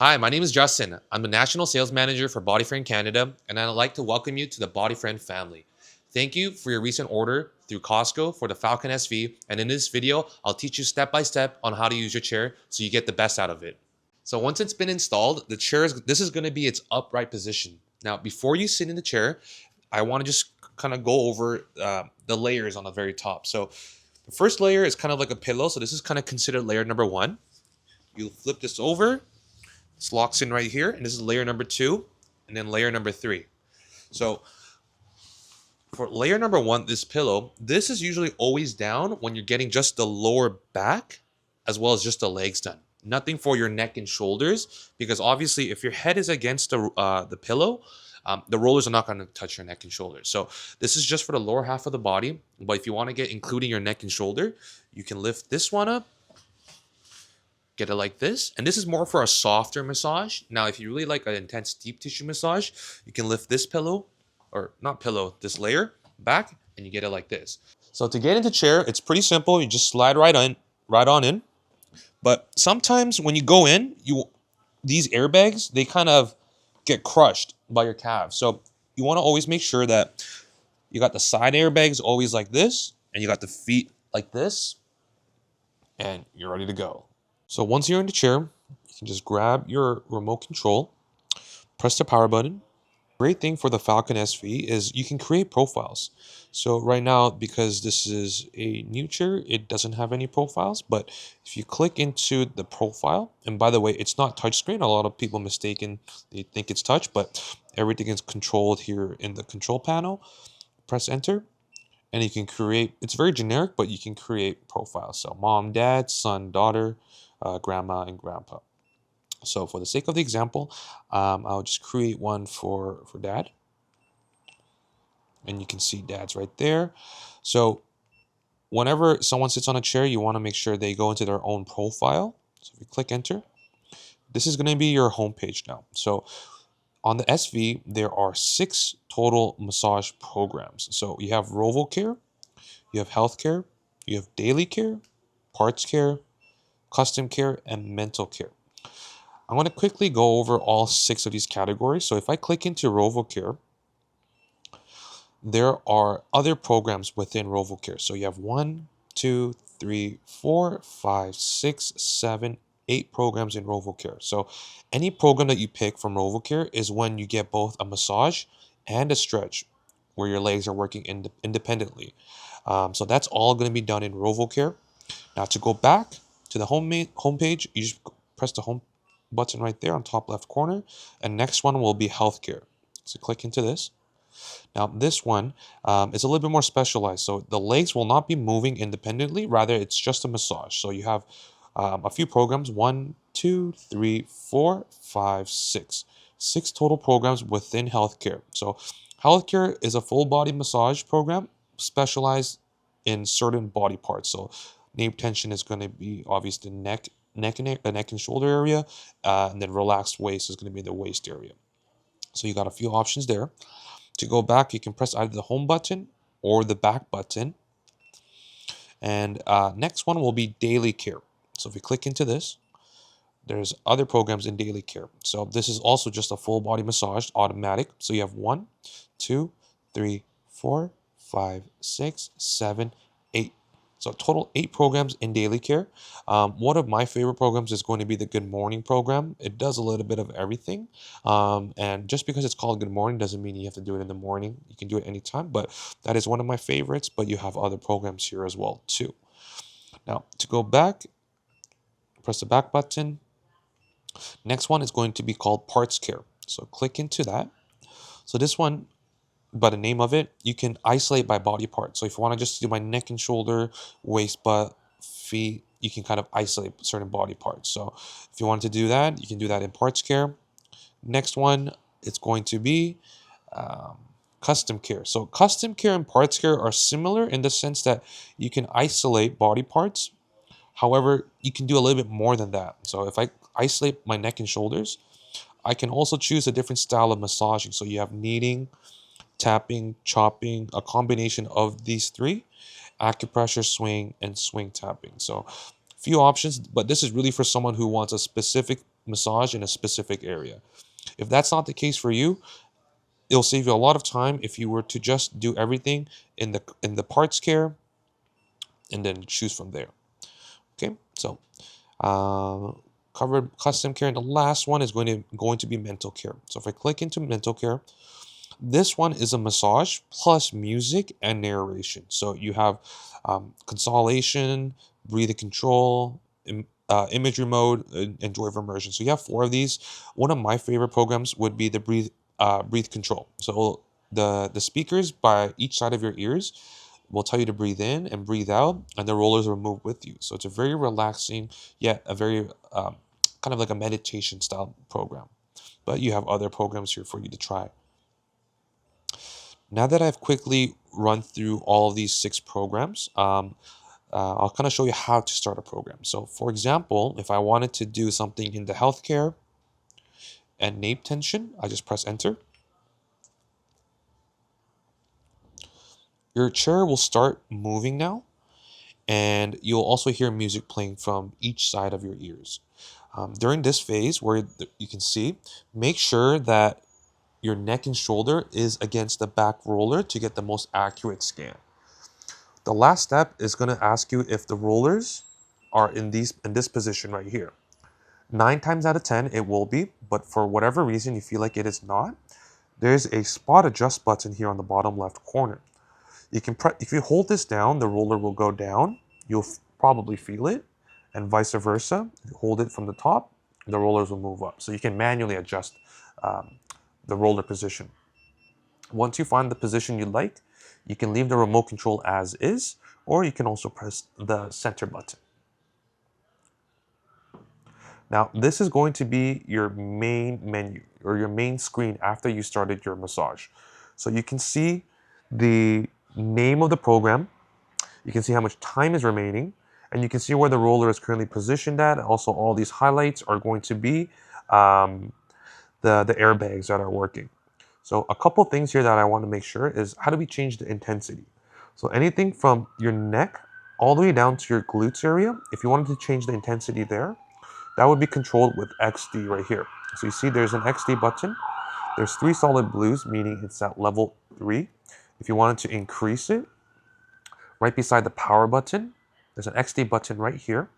Hi, my name is Justin. I'm the National Sales Manager for Bodyfriend Canada, and I'd like to welcome you to the Bodyfriend family. Thank you for your recent order through Costco for the Falcon SV, and in this video, I'll teach you step by step on how to use your chair so you get the best out of it. So once it's been installed, this is going to be its upright position. Now, before you sit in the chair, I want to just kind of go over the layers on the very top. So the first layer is kind of like a pillow, so this is kind of considered layer number one. You'll flip this over. This locks in right here, and this is layer number two, and then layer number three. So for layer number one, this pillow, this is usually always down when you're getting just the lower back as well as just the legs done. Nothing for your neck and shoulders, because obviously if your head is against the pillow, the rollers are not going to touch your neck and shoulders. So this is just for the lower half of the body. But if you want to get including your neck and shoulder, you can lift this one up, get it like this, and this is more for a softer massage. Now if you really like an intense deep tissue massage, you can lift this pillow, or not pillow, this layer back, and you get it like this. So to get into chair, it's pretty simple. You just slide right on in. But sometimes when you go in, these airbags, they kind of get crushed by your calves. So you want to always make sure that you got the side airbags always like this, and you got the feet like this, and you're ready to go. So once you're in the chair, you can just grab your remote control, press the power button. Great thing for the Falcon SV is you can create profiles. So right now, because this is a new chair, it doesn't have any profiles. But if you click into the profile, and by the way, it's not touchscreen. A lot of people they think it's touch, but everything is controlled here in the control panel. Press enter, and you can create, it's very generic, but you can create profiles. So mom, dad, son, daughter, grandma, and grandpa. So for the sake of the example, I'll just create one for dad. And you can see dad's right there. So whenever someone sits on a chair, you want to make sure they go into their own profile. So if you click enter, this is going to be your home page now. So on the SV, there are 6 total massage programs. So you have RovoCare, you have Healthcare, you have Daily Care, Parts Care, Custom Care, and Mental Care. I'm going to quickly go over all 6 of these categories. So if I click into RovoCare, there are other programs within RovoCare. So you have 1, 2, 3, 4, 5, 6, 7, 8 programs in RovoCare. So any program that you pick from RovoCare is when you get both a massage and a stretch where your legs are working independently. So that's all going to be done in RovoCare. Now to go back to the home page, you just press the home button right there on top left corner, and next one will be Healthcare. So click into this. Now this one is a little bit more specialized, so the legs will not be moving independently, rather it's just a massage. So you have a few programs, 1, 2, 3, 4, 5, 6. 6 total programs within Healthcare. So Healthcare is a full body massage program specialized in certain body parts. So nape tension is going to be obviously neck and shoulder area, and then relaxed waist is going to be the waist area. So you got a few options there. To go back, you can press either the home button or the back button. And next one will be Daily Care. So if you click into this, there's other programs in Daily Care. So this is also just a full body massage, automatic. So you have 1, 2, 3, 4, 5, 6, 7, 8. So total 8 programs in Daily Care. One of my favorite programs is going to be the Good Morning program. It does a little bit of everything. And just because it's called Good Morning doesn't mean you have to do it in the morning. You can do it anytime, but that is one of my favorites. But you have other programs here as well too. Now to go back, press the back button. Next one is going to be called Parts Care. So click into that. So this one, by the name of it, you can isolate by body part. So if you want to just do my neck and shoulder, waist, butt, feet, you can kind of isolate certain body parts. So if you want to do that, you can do that in Parts Care. Next one, it's going to be Custom Care. So Custom Care and Parts Care are similar in the sense that you can isolate body parts. However, you can do a little bit more than that. So if I isolate my neck and shoulders, I can also choose a different style of massaging. So you have kneading, tapping, chopping, a combination of these 3, acupressure, swing, and swing tapping. So few options, but this is really for someone who wants a specific massage in a specific area. If that's not the case for you, it'll save you a lot of time if you were to just do everything in the parts care and then choose from there. Okay, so uh, covered custom care, and the last one is going to be mental care. So if I click into mental care, this one is a massage plus music and narration. So you have consolation, breathing control, imagery mode, and joy of immersion. So you have 4 of these. One of my favorite programs would be the breathe control. So the speakers by each side of your ears will tell you to breathe in and breathe out, and the rollers will move with you. So it's a very relaxing, yet a very kind of like a meditation style program. But you have other programs here for you to try. Now that I've quickly run through all of these 6 programs, I'll kind of show you how to start a program. So for example, if I wanted to do something in the healthcare and nape tension, I just press enter. Your chair will start moving now, and you'll also hear music playing from each side of your ears. During this phase where you can see, make sure that your neck and shoulder is against the back roller to get the most accurate scan. The last step is going to ask you if the rollers are in this position right here. 9 times out of 10 it will be, but for whatever reason you feel like it is not, there's a spot adjust button here on the bottom left corner. You can if you hold this down, the roller will go down. You'll probably feel it, and vice versa. If you hold it from the top, the rollers will move up. So you can manually adjust the roller position. Once you find the position you like, you can leave the remote control as is, or you can also press the center button. Now, this is going to be your main menu or your main screen after you started your massage. So you can see the name of the program, you can see how much time is remaining, and you can see where the roller is currently positioned at. Also, all these highlights are going to be the airbags that are working. So a couple things here that I want to make sure is how do we change the intensity? So anything from your neck all the way down to your glutes area, if you wanted to change the intensity there, that would be controlled with XD right here. So you see there's an XD button. There's 3 solid blues, meaning it's at level 3. If you wanted to increase it, right beside the power button, there's an XD button right here.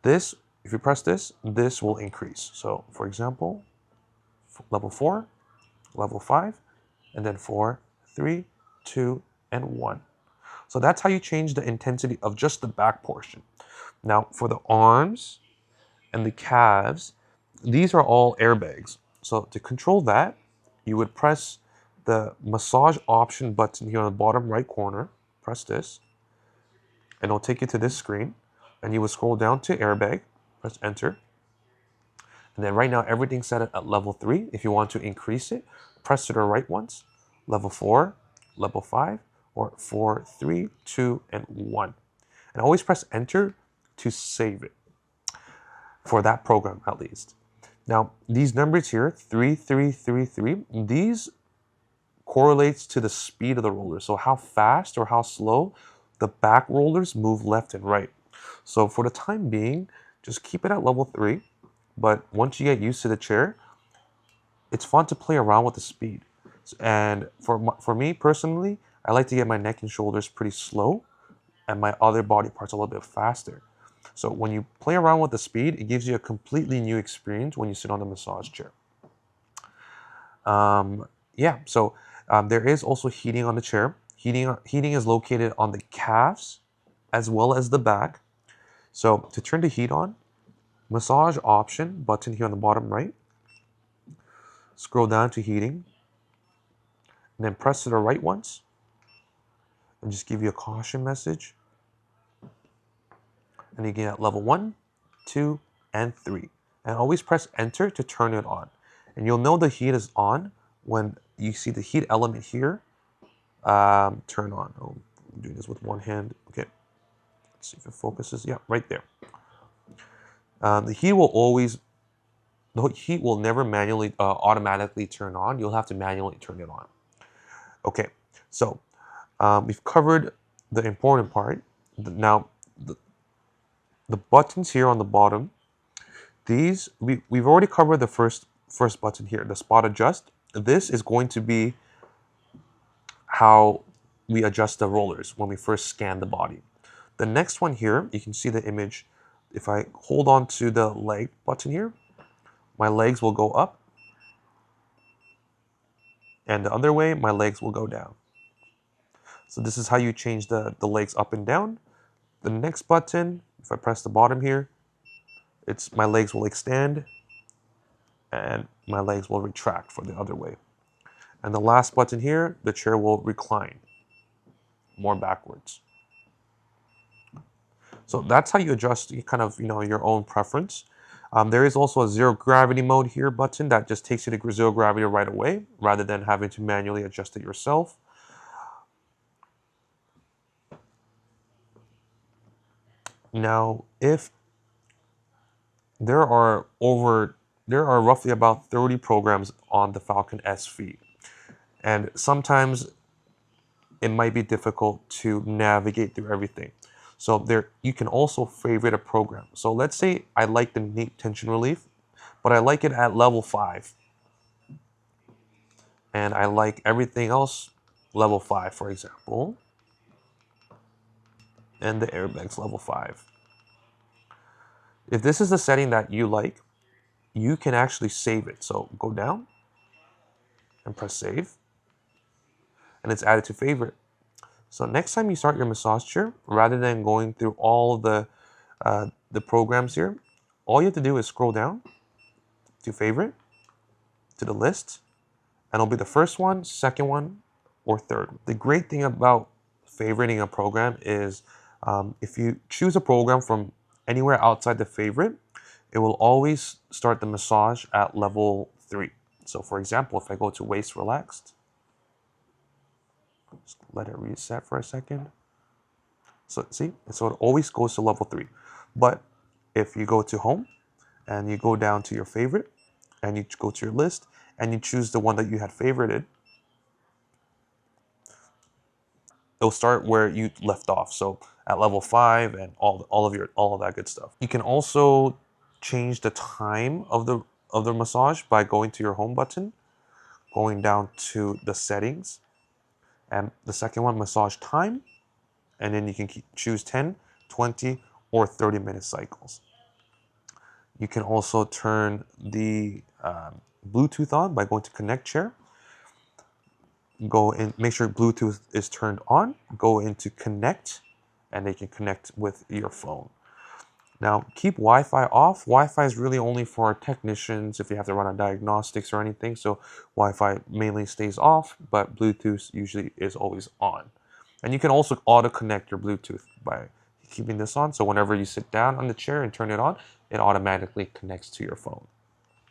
This, if you press this, this will increase. So for example, level 4, level 5, and then 4, 3, 2, and 1. So that's how you change the intensity of just the back portion. Now for the arms and the calves, these are all airbags. So to control that, you would press the massage option button here on the bottom right corner. Press this, and it'll take you to this screen. And you would scroll down to airbag, press enter. And then right now everything's set at level 3. If you want to increase it, press to the right once, level 4, level 5, or 4, 3, 2, and 1. And always press enter to save it, for that program at least. Now, these numbers here, 3, 3, 3, 3, these correlates to the speed of the roller. So how fast or how slow the back rollers move left and right. So for the time being, just keep it at level 3. But once you get used to the chair, it's fun to play around with the speed. And for me personally, I like to get my neck and shoulders pretty slow and my other body parts a little bit faster. So when you play around with the speed, it gives you a completely new experience when you sit on the massage chair. There is also heating on the chair. Heating is located on the calves as well as the back. So to turn the heat on, massage option button here on the bottom right. Scroll down to heating, and then press to the right once, and just give you a caution message. And you get at level 1, 2, and 3. And always press enter to turn it on. And you'll know the heat is on when you see the heat element here turn on. Oh, I'm doing this with one hand. Okay, let's see if it focuses. Yeah, right there. The heat will never manually automatically turn on. You'll have to manually turn it on. Okay, so we've covered the important part. Now, the buttons here on the bottom, we've already covered the first button here, the spot adjust. This is going to be how we adjust the rollers when we first scan the body. The next one here, you can see the image. If I hold on to the leg button here, my legs will go up, and the other way, my legs will go down. So this is how you change the legs up and down. The next button, if I press the bottom here, my legs will extend and my legs will retract for the other way. And the last button here, the chair will recline more backwards. So that's how you adjust kind of, your own preference. There is also a zero gravity mode here button that just takes you to zero gravity right away rather than having to manually adjust it yourself. Now, if there are roughly about 30 programs on the Falcon SV, and sometimes it might be difficult to navigate through everything. So you can also favorite a program. So let's say I like the Neat Tension Relief, but I like it at level 5. And I like everything else level 5, for example. And the airbags level 5. If this is the setting that you like, you can actually save it. So go down and press save. And it's added to favorite. So next time you start your massage chair, rather than going through all the programs here, all you have to do is scroll down to favorite, to the list, and it'll be the first one, second one, or third. The great thing about favoriting a program is if you choose a program from anywhere outside the favorite, it will always start the massage at level 3. So for example, if I go to waist relaxed, just let it reset for a second. So see, so it always goes to level 3. But if you go to home and you go down to your favorite and you go to your list and you choose the one that you had favorited, it'll start where you left off. So at level 5 and all of that good stuff. You can also change the time of the massage by going to your home button, going down to the settings, and the second one, massage time, and then you can choose 10, 20, or 30-minute cycles. You can also turn the Bluetooth on by going to connect chair. Go and make sure Bluetooth is turned on. Go into connect, and they can connect with your phone. Now, keep Wi-Fi off. Wi-Fi is really only for technicians if you have to run on diagnostics or anything. So Wi-Fi mainly stays off, but Bluetooth usually is always on. And you can also auto-connect your Bluetooth by keeping this on. So whenever you sit down on the chair and turn it on, it automatically connects to your phone.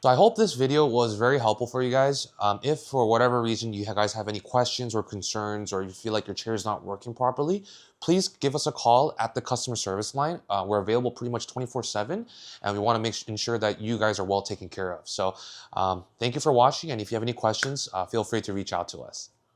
So I hope this video was very helpful for you guys. If for whatever reason you guys have any questions or concerns, or you feel like your chair is not working properly, please give us a call at the customer service line. We're available pretty much 24/7, and we want to ensure that you guys are well taken care of. So thank you for watching, and if you have any questions, feel free to reach out to us.